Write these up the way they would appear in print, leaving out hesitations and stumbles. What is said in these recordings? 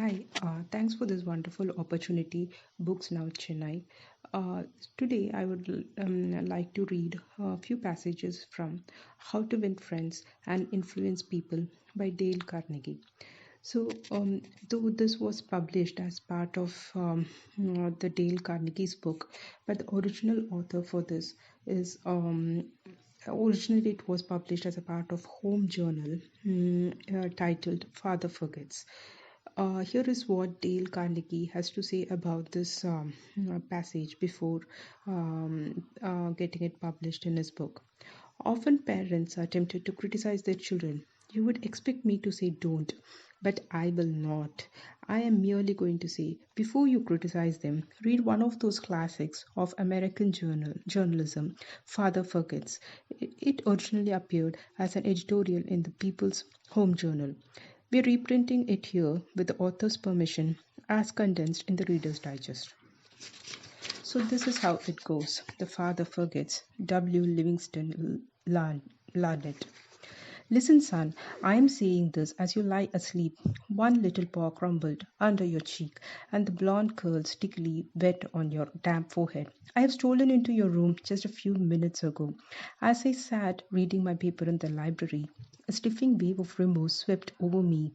Hi, thanks for this wonderful opportunity, Books Now Chennai. Uh, Today, I would like to read a few passages from How to Win Friends and Influence People by Dale Carnegie. So, though this was published as part of the Dale Carnegie's book, but the original author for this is originally it was published as a part of Home Journal titled Father Forgets. Here is what Dale Carnegie has to say about this passage before getting it published in his book. Often parents are tempted to criticize their children. You would expect me to say don't, but I will not. I am merely going to say, before you criticize them, read one of those classics of American journalism, Father Forgets. It originally appeared as an editorial in the People's Home Journal. We're reprinting it here with the author's permission as condensed in the Reader's Digest. So this is how it goes. The father forgets. W. Livingston Larned. Listen, son, I am saying this as you lie asleep, one little paw crumbled under your cheek, and the blonde curls stickily wet on your damp forehead. I have stolen into your room just a few minutes ago. As I sat reading my paper in the library, a stiffing wave of remorse swept over me.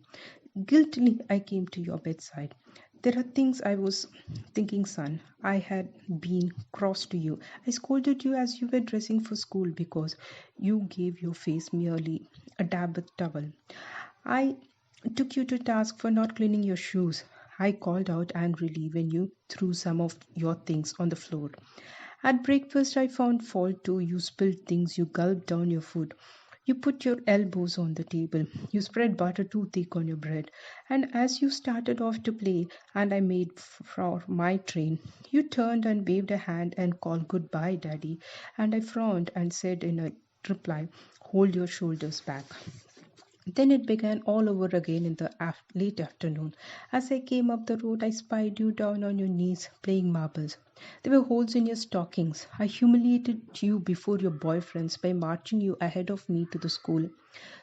Guiltily, I came to your bedside. There are things I was thinking, son. I had been cross to you. I scolded you as you were dressing for school because you gave your face merely a dab with towel. I took you to task for not cleaning your shoes. I called out angrily when you threw some of your things on the floor. At breakfast, I found fault too. You spilled things, you gulped down your food. You put your elbows on the table. You spread butter too thick on your bread. And as you started off to play, and I made for my train, you turned and waved a hand and called goodbye, Daddy. And I frowned and said in a reply, hold your shoulders back. Then it began all over again in the late afternoon. As I came up the road, I spied you down on your knees playing marbles. There were holes in your stockings. I humiliated you before your boyfriends by marching you ahead of me to the school.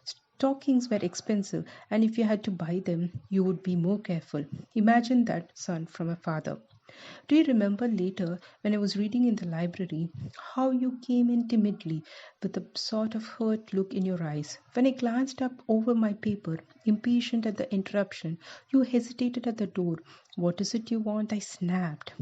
Stockings were expensive, and if you had to buy them, you would be more careful. Imagine that, son, from a father. Do you remember later, when I was reading in the library, how you came in timidly with a sort of hurt look in your eyes? When I glanced up over my paper, impatient at the interruption, you hesitated at the door. What is it you want? I snapped.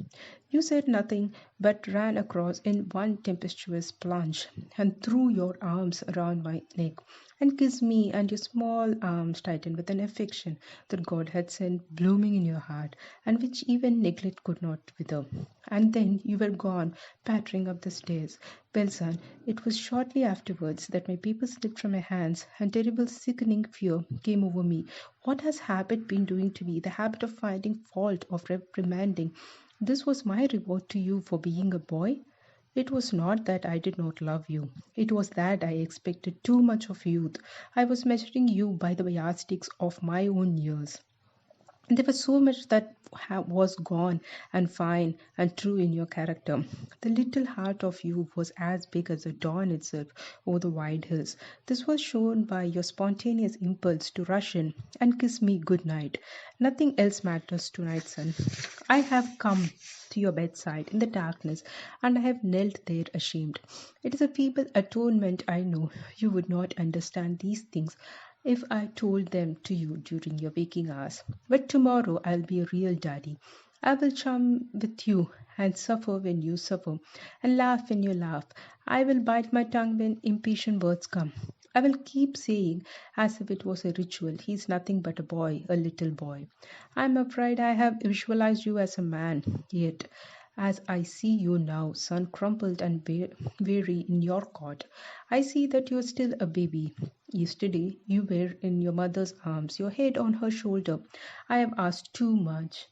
You said nothing, but ran across in one tempestuous plunge and threw your arms around my neck and kissed me, and your small arms tightened with an affection that God had sent blooming in your heart, and which even neglect could not wither. And then you were gone, pattering up the stairs. Well, son, it was shortly afterwards that my paper slipped from my hands, and terrible sickening fear came over me. What has habit been doing to me? The habit of finding fault, of reprimanding. This was my reward to you for being a boy. It was not that I did not love you. It was that I expected too much of youth. I was measuring you by the yardsticks of my own years. There was so much that was gone and fine and true in your character. The little heart of you was as big as the dawn itself over the wide hills. This was shown by your spontaneous impulse to rush in and kiss me good night. Nothing else matters tonight, son. I have come to your bedside in the darkness, and I have knelt there ashamed. It is a feeble atonement, I know. You would not understand these things if I told them to you during your waking hours. But tomorrow I'll be a real daddy. I will charm with you and suffer when you suffer and laugh when you laugh. I will bite my tongue when impatient words come. I will keep saying, as if it was a ritual, he's nothing but a boy, a little boy. I'm afraid I have visualized you as a man, yet as I see you now, son crumpled and weary in your cot, I see that you are still a baby. Yesterday you were in your mother's arms, your head on her shoulder. I have asked too much.